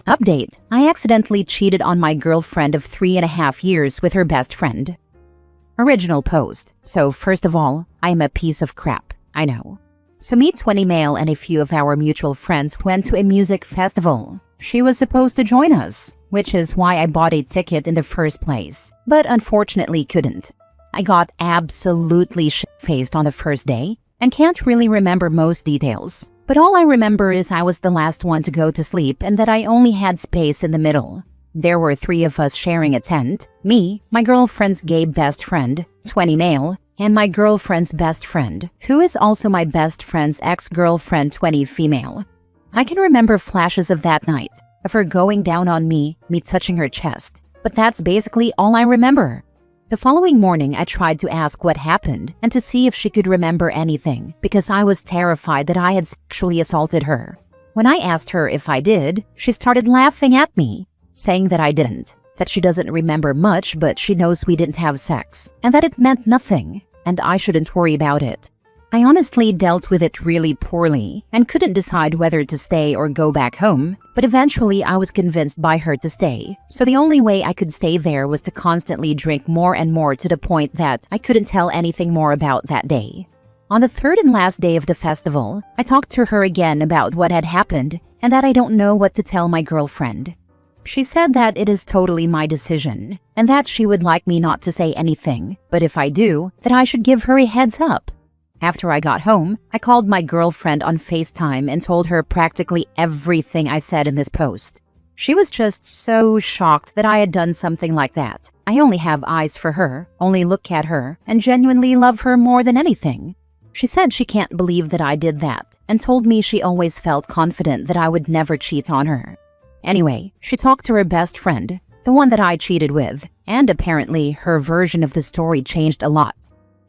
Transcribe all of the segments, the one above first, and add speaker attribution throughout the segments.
Speaker 1: Update: I accidentally cheated on my girlfriend of 3.5 years with her best friend. Original post. So first of all, I am a piece of crap, I know. So me, 20 male, and a few of our mutual friends went to a music festival. She was supposed to join us, which is why I bought a ticket in the first place, but unfortunately couldn't. I got absolutely shit-faced on the first day and can't really remember most details. But all I remember is I was the last one to go to sleep and that I only had space in the middle. There were 3 of us sharing a tent: me, my girlfriend's gay best friend, 20 male, and my girlfriend's best friend, who is also my best friend's ex-girlfriend, 20 female. I can remember flashes of that night, of her going down on me touching her chest, but that's basically all I remember. The following morning, I tried to ask what happened and to see if she could remember anything because I was terrified that I had sexually assaulted her. When I asked her if I did, she started laughing at me, saying that I didn't, that she doesn't remember much but she knows we didn't have sex, and that it meant nothing, and I shouldn't worry about it. I honestly dealt with it really poorly and couldn't decide whether to stay or go back home, but eventually I was convinced by her to stay, so the only way I could stay there was to constantly drink more and more to the point that I couldn't tell anything more about that day. On the third and last day of the festival, I talked to her again about what had happened and that I don't know what to tell my girlfriend. She said that it is totally my decision and that she would like me not to say anything, but if I do, that I should give her a heads up. After I got home, I called my girlfriend on FaceTime and told her practically everything I said in this post. She was just so shocked that I had done something like that. I only have eyes for her, only look at her, and genuinely love her more than anything. She said she can't believe that I did that, and told me she always felt confident that I would never cheat on her. Anyway, she talked to her best friend, the one that I cheated with, and apparently her version of the story changed a lot.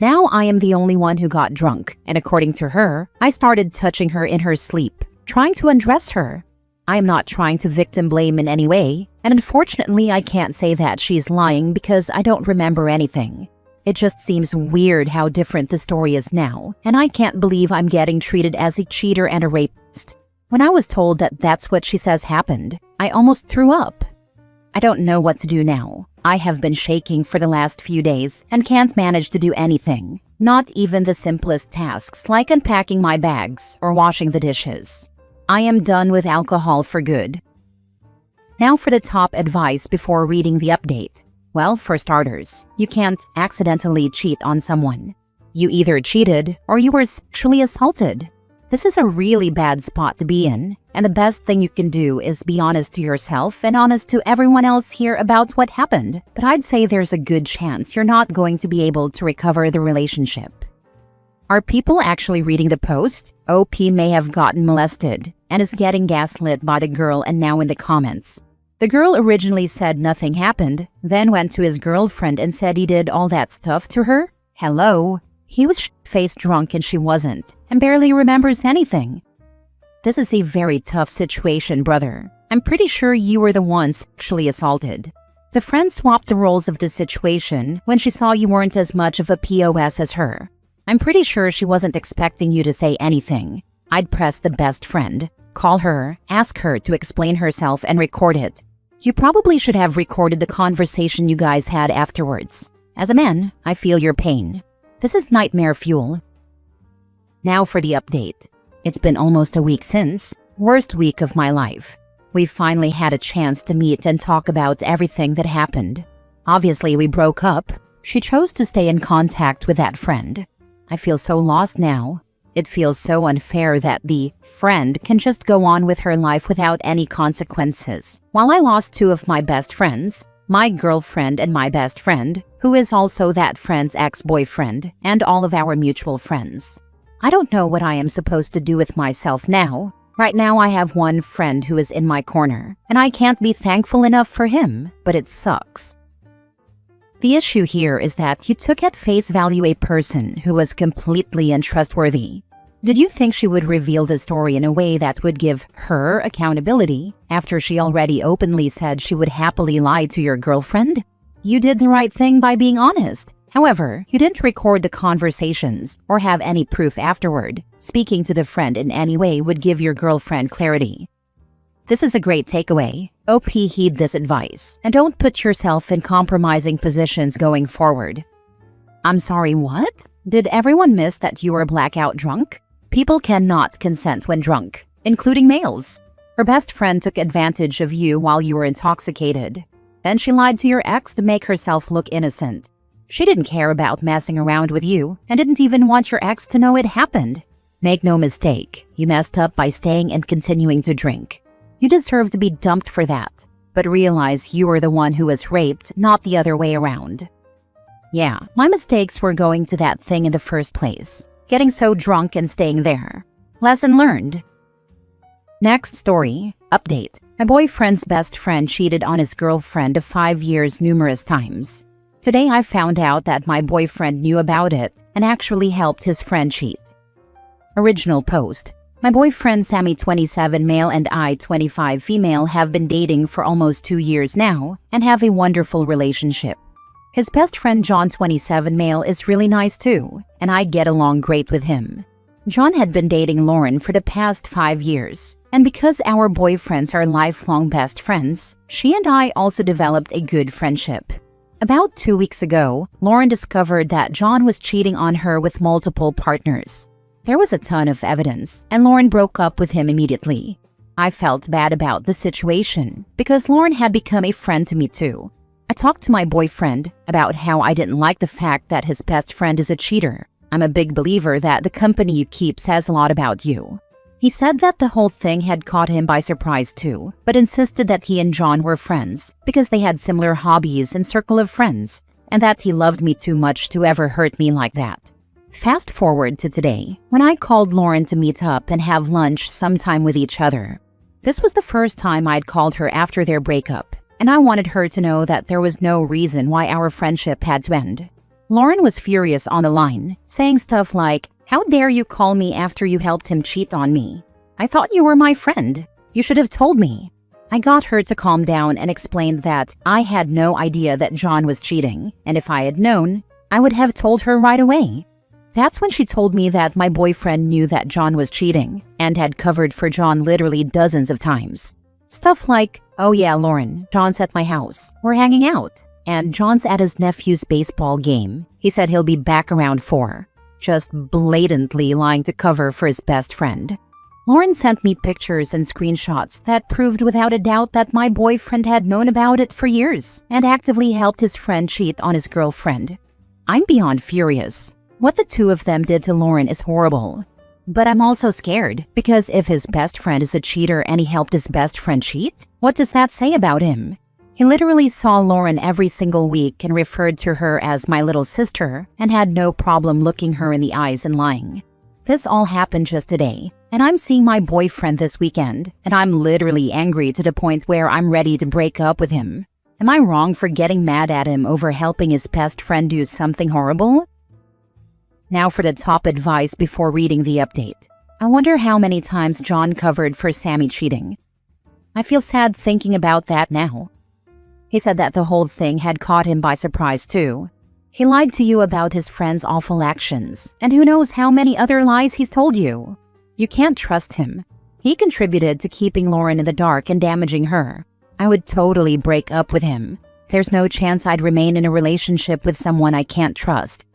Speaker 1: Now I am the only one who got drunk, and according to her, I started touching her in her sleep, trying to undress her. I am not trying to victim blame in any way, and unfortunately I can't say that she's lying because I don't remember anything. It just seems weird how different the story is now, and I can't believe I'm getting treated as a cheater and a rapist. When I was told that that's what she says happened, I almost threw up. I don't know what to do now. I have been shaking for the last few days and can't manage to do anything, not even the simplest tasks like unpacking my bags or washing the dishes. I am done with alcohol for good. Now for the top advice before reading the update. Well, for starters, you can't accidentally cheat on someone. You either cheated or you were sexually assaulted. This is a really bad spot to be in, and the best thing you can do is be honest to yourself and honest to everyone else here about what happened. But I'd say there's a good chance you're not going to be able to recover the relationship. Are people actually reading the post? OP may have gotten molested and is getting gaslit by the girl and now in the comments. The girl originally said nothing happened, then went to his girlfriend and said he did all that stuff to her? Hello? He was shit-faced drunk and she wasn't, and barely remembers anything. This is a very tough situation, brother. I'm pretty sure you were the one sexually assaulted. The friend swapped the roles of the situation when she saw you weren't as much of a POS as her. I'm pretty sure she wasn't expecting you to say anything. I'd press the best friend, call her, ask her to explain herself and record it. You probably should have recorded the conversation you guys had afterwards. As a man, I feel your pain. This is nightmare fuel. Now for the update. It's been almost a week since. Worst week of my life. We finally had a chance to meet and talk about everything that happened. Obviously, we broke up. She chose to stay in contact with that friend. I feel so lost now. It feels so unfair that the friend can just go on with her life without any consequences. While I lost 2 of my best friends, my girlfriend and my best friend, who is also that friend's ex-boyfriend, and all of our mutual friends. I don't know what I am supposed to do with myself now. Right now I have one friend who is in my corner, and I can't be thankful enough for him, but it sucks. The issue here is that you took at face value a person who was completely untrustworthy. Did you think she would reveal the story in a way that would give her accountability after she already openly said she would happily lie to your girlfriend? You did the right thing by being honest. However, you didn't record the conversations or have any proof afterward. Speaking to the friend in any way would give your girlfriend clarity. This is a great takeaway. OP, heed this advice and don't put yourself in compromising positions going forward. I'm sorry, what? Did everyone miss that you were blackout drunk? People cannot consent when drunk, including males. Her best friend took advantage of you while you were intoxicated. Then she lied to your ex to make herself look innocent. She didn't care about messing around with you and didn't even want your ex to know it happened. Make no mistake, you messed up by staying and continuing to drink. You deserve to be dumped for that, but realize you were the one who was raped, not the other way around. Yeah, my mistakes were going to that thing in the first place. Getting so drunk and staying there. Lesson learned. Next story. Update. My boyfriend's best friend cheated on his girlfriend of 5 years numerous times. Today I found out that my boyfriend knew about it and actually helped his friend cheat. Original post. My boyfriend Sammy 27 male and I 25 female have been dating for almost 2 years now and have a wonderful relationship. His best friend John 27 male is really nice too, and I get along great with him. John had been dating Lauren for the past 5 years, and because our boyfriends are lifelong best friends, she and I also developed a good friendship. About 2 weeks ago, Lauren discovered that John was cheating on her with multiple partners. There was a ton of evidence, and Lauren broke up with him immediately. I felt bad about the situation because Lauren had become a friend to me too. I talked to my boyfriend about how I didn't like the fact that his best friend is a cheater. I'm a big believer that the company you keep says a lot about you. He said that the whole thing had caught him by surprise too, but insisted that he and John were friends because they had similar hobbies and circle of friends, and that he loved me too much to ever hurt me like that. Fast forward to today, when I called Lauren to meet up and have lunch sometime with each other. This was the first time I'd called her after their breakup, and I wanted her to know that there was no reason why our friendship had to end. Lauren was furious on the line, saying stuff like, "How dare you call me after you helped him cheat on me? I thought you were my friend. You should have told me." I got her to calm down and explained that I had no idea that John was cheating, and if I had known, I would have told her right away. That's when she told me that my boyfriend knew that John was cheating and had covered for John literally dozens of times. Stuff like, "Oh yeah, Lauren, John's at my house. We're hanging out. And John's at his nephew's baseball game. He said he'll be back around 4. Just blatantly lying to cover for his best friend. Lauren sent me pictures and screenshots that proved without a doubt that my boyfriend had known about it for years and actively helped his friend cheat on his girlfriend. I'm beyond furious. What the two of them did to Lauren is horrible. But I'm also scared, because if his best friend is a cheater and he helped his best friend cheat, what does that say about him? He literally saw Lauren every single week and referred to her as my little sister and had no problem looking her in the eyes and lying. This all happened just today, and I'm seeing my boyfriend this weekend, and I'm literally angry to the point where I'm ready to break up with him. Am I wrong for getting mad at him over helping his best friend do something horrible? Now for the top advice before reading the update. I wonder how many times John covered for Sammy cheating. I feel sad thinking about that now. He said that the whole thing had caught him by surprise too. He lied to you about his friend's awful actions, and who knows how many other lies he's told you. You can't trust him. He contributed to keeping Lauren in the dark and damaging her. I would totally break up with him. There's no chance I'd remain in a relationship with someone I can't trust.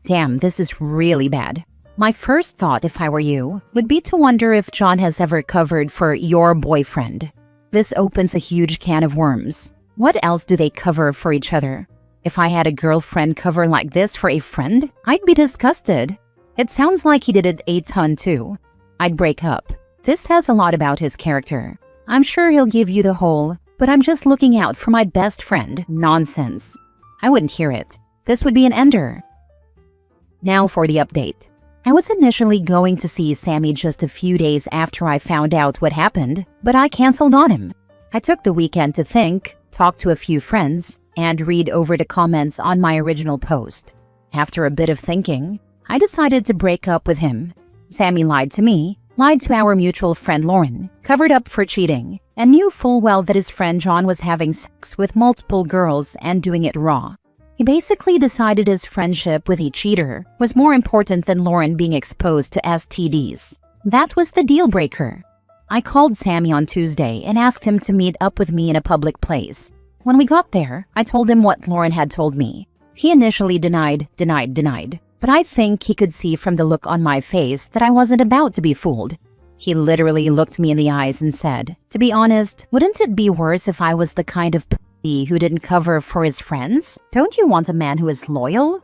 Speaker 1: Damn, this is really bad. My first thought, if I were you, would be to wonder if John has ever covered for your boyfriend. This opens a huge can of worms. What else do they cover for each other? If I had a girlfriend cover like this for a friend, I'd be disgusted. It sounds like he did it a ton too. I'd break up. This says a lot about his character. I'm sure he'll give you the whole, "but I'm just looking out for my best friend" nonsense. I wouldn't hear it. This would be an ender. Now for the update. I was initially going to see Sammy just a few days after I found out what happened, but I canceled on him. I took the weekend to think, talk to a few friends, and read over the comments on my original post. After a bit of thinking, I decided to break up with him. Sammy lied to me, lied to our mutual friend Lauren, covered up for cheating, and knew full well that his friend John was having sex with multiple girls and doing it raw. He basically decided his friendship with a cheater was more important than Lauren being exposed to STDs. That was the deal breaker. I called Sammy on Tuesday and asked him to meet up with me in a public place. When we got there, I told him what Lauren had told me. He initially denied, but I think he could see from the look on my face that I wasn't about to be fooled. He literally looked me in the eyes and said, "To be honest, wouldn't it be worse if I was the kind of p*** who didn't cover for his friends? Don't you want a man who is loyal?"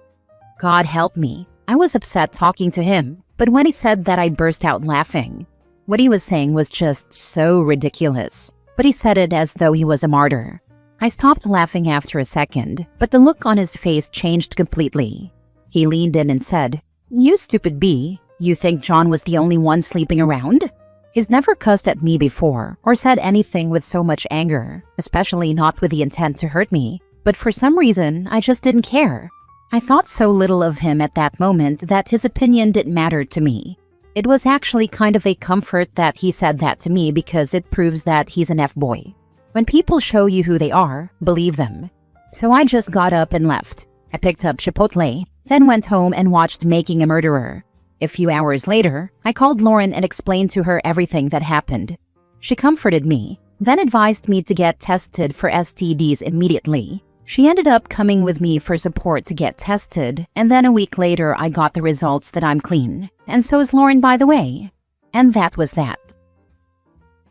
Speaker 1: God help me. I was upset talking to him, but when he said that I burst out laughing. What he was saying was just so ridiculous, but he said it as though he was a martyr. I stopped laughing after a second, but the look on his face changed completely. He leaned in and said, "You stupid bee. You think John was the only one sleeping around?" He's never cussed at me before or said anything with so much anger, especially not with the intent to hurt me. But for some reason, I just didn't care. I thought so little of him at that moment that his opinion didn't matter to me. It was actually kind of a comfort that he said that to me because it proves that he's an F-boy. When people show you who they are, believe them. So I just got up and left. I picked up Chipotle, then went home and watched Making a Murderer. A few hours later, I called Lauren and explained to her everything that happened. She comforted me, then advised me to get tested for STDs immediately. She ended up coming with me for support to get tested, and then a week later I got the results that I'm clean. And so is Lauren, by the way. And that was that.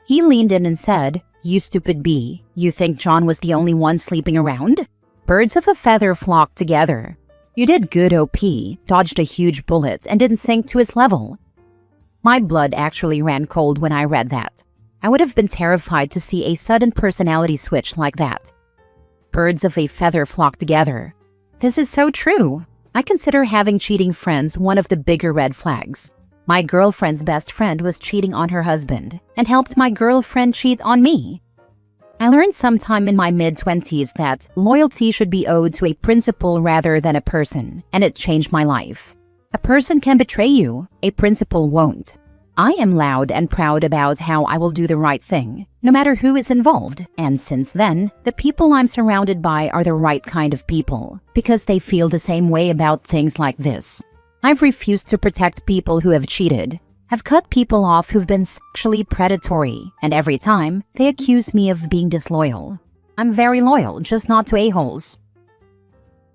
Speaker 1: He leaned in and said, "You stupid bee. You think John was the only one sleeping around? Birds of a feather flock together. You did good OP, dodged a huge bullet, and didn't sink to his level." My blood actually ran cold when I read that. I would have been terrified to see a sudden personality switch like that. Birds of a feather flock together. This is so true. I consider having cheating friends one of the bigger red flags. My girlfriend's best friend was cheating on her husband and helped my girlfriend cheat on me. I learned sometime in my mid-20s that loyalty should be owed to a principle rather than a person, and it changed my life. A person can betray you, a principle won't. I am loud and proud about how I will do the right thing, no matter who is involved, and since then, the people I'm surrounded by are the right kind of people, because they feel the same way about things like this. I've refused to protect people who have cheated. I've cut people off who've been sexually predatory, and every time, they accuse me of being disloyal. I'm very loyal, just not to a-holes.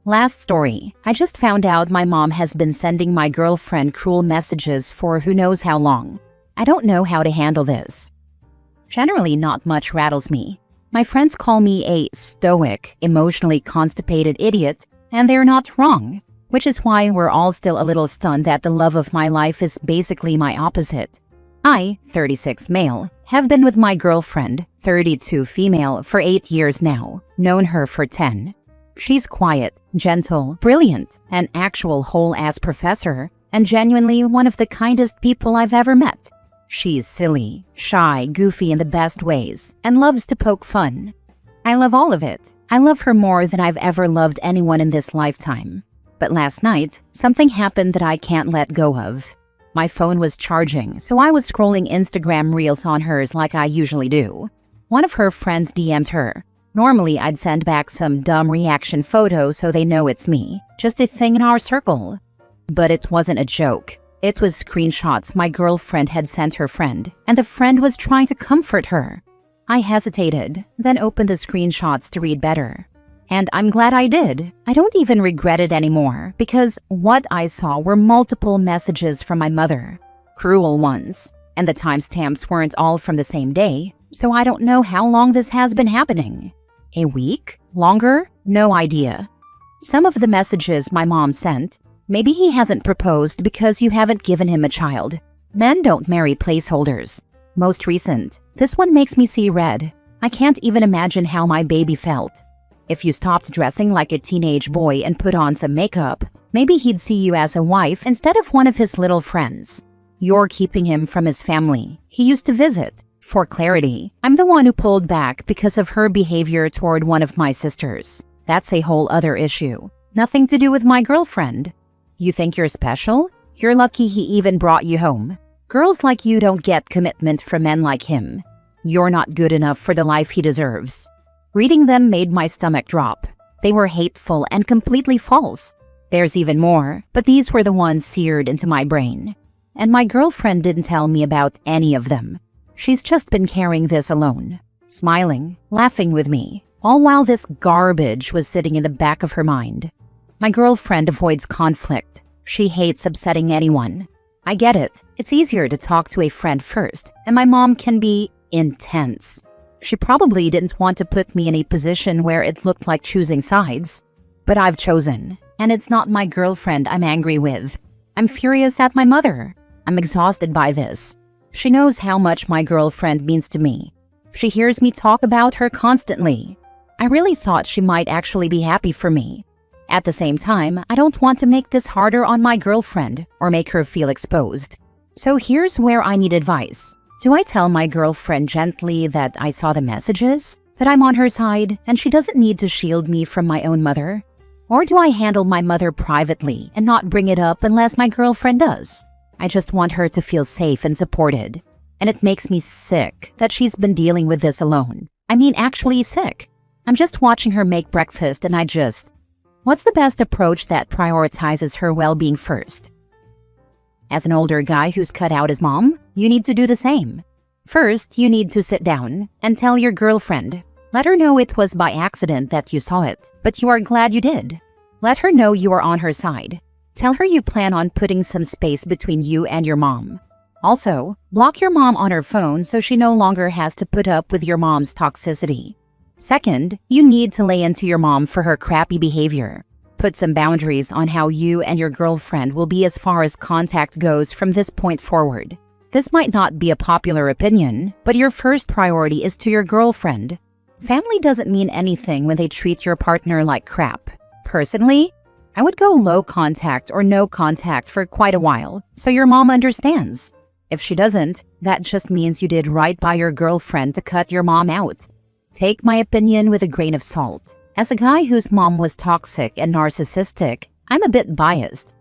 Speaker 1: Last story. I just found out my mom has been sending my girlfriend cruel messages for who knows how long. I don't know how to handle this. Generally, not much rattles me. My friends call me a stoic, emotionally constipated idiot, and they're not wrong. Which is why we're all still a little stunned that the love of my life is basically my opposite. I, 36 male, have been with my girlfriend, 32 female, for 8 years now, known her for 10. She's quiet, gentle, brilliant, an actual whole-ass professor, and genuinely one of the kindest people I've ever met. She's silly, shy, goofy in the best ways, and loves to poke fun. I love all of it. I love her more than I've ever loved anyone in this lifetime. But last night, something happened that I can't let go of. My phone was charging, so I was scrolling Instagram reels on hers like I usually do. One of her friends DM'd her. Normally, I'd send back some dumb reaction photo so they know it's me, just a thing in our circle. But it wasn't a joke. It was screenshots my girlfriend had sent her friend, and the friend was trying to comfort her. I hesitated, then opened the screenshots to read better. And I'm glad I did. I don't even regret it anymore, because what I saw were multiple messages from my mother. Cruel ones. And the timestamps weren't all from the same day, so I don't know how long this has been happening. A week? Longer? No idea. Some of the messages my mom sent, maybe he hasn't proposed because you haven't given him a child. Men don't marry placeholders. Most recent. This one makes me see red. I can't even imagine how my baby felt. If you stopped dressing like a teenage boy and put on some makeup, maybe he'd see you as a wife instead of one of his little friends. You're keeping him from his family. He used to visit. For clarity, I'm the one who pulled back because of her behavior toward one of my sisters. That's a whole other issue. Nothing to do with my girlfriend. You think you're special? You're lucky he even brought you home. Girls like you don't get commitment from men like him. You're not good enough for the life he deserves. Reading them made my stomach drop. They were hateful and completely false. There's even more, but these were the ones seared into my brain. And my girlfriend didn't tell me about any of them. She's just been carrying this alone, smiling, laughing with me, all while this garbage was sitting in the back of her mind. My girlfriend avoids conflict. She hates upsetting anyone. I get it. It's easier to talk to a friend first, and my mom can be intense. She probably didn't want to put me in a position where it looked like choosing sides. But I've chosen, and it's not my girlfriend I'm angry with. I'm furious at my mother. I'm exhausted by this. She knows how much my girlfriend means to me. She hears me talk about her constantly. I really thought she might actually be happy for me. At the same time, I don't want to make this harder on my girlfriend or make her feel exposed. So here's where I need advice. Do I tell my girlfriend gently that I saw the messages, that I'm on her side, and she doesn't need to shield me from my own mother? Or do I handle my mother privately and not bring it up unless my girlfriend does? I just want her to feel safe and supported. And it makes me sick that she's been dealing with this alone. I mean, actually sick. I'm just watching her make breakfast and what's the best approach that prioritizes her well-being first? As an older guy who's cut out his mom, you need to do the same. First, you need to sit down and tell your girlfriend. Let her know it was by accident that you saw it, but you are glad you did. Let her know you are on her side. Tell her you plan on putting some space between you and your mom. Also, block your mom on her phone so she no longer has to put up with your mom's toxicity. Second, you need to lay into your mom for her crappy behavior. Put some boundaries on how you and your girlfriend will be as far as contact goes from this point forward. This might not be a popular opinion, but your first priority is to your girlfriend. Family doesn't mean anything when they treat your partner like crap. Personally, I would go low contact or no contact for quite a while, so your mom understands. If she doesn't, that just means you did right by your girlfriend to cut your mom out. Take my opinion with a grain of salt. As a guy whose mom was toxic and narcissistic, I'm a bit biased.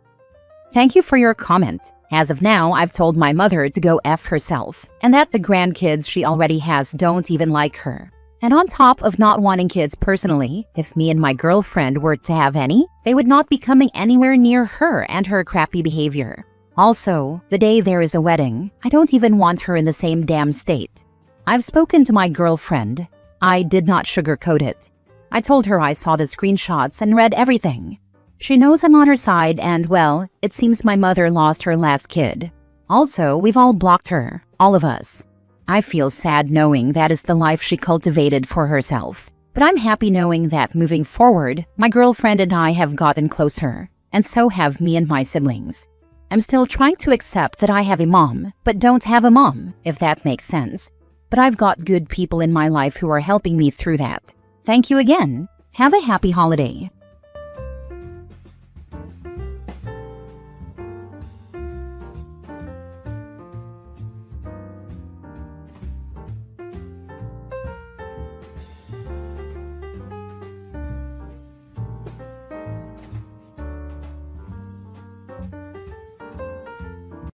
Speaker 1: Thank you for your comment. As of now, I've told my mother to go F herself, and that the grandkids she already has don't even like her. And on top of not wanting kids personally, if me and my girlfriend were to have any, they would not be coming anywhere near her and her crappy behavior. Also, the day there is a wedding, I don't even want her in the same damn state. I've spoken to my girlfriend. I did not sugarcoat it. I told her I saw the screenshots and read everything. She knows I'm on her side and, well, it seems my mother lost her last kid. Also, we've all blocked her, all of us. I feel sad knowing that is the life she cultivated for herself. But I'm happy knowing that moving forward, my girlfriend and I have gotten closer, and so have me and my siblings. I'm still trying to accept that I have a mom, but don't have a mom, if that makes sense. But I've got good people in my life who are helping me through that. Thank you again. Have a happy holiday.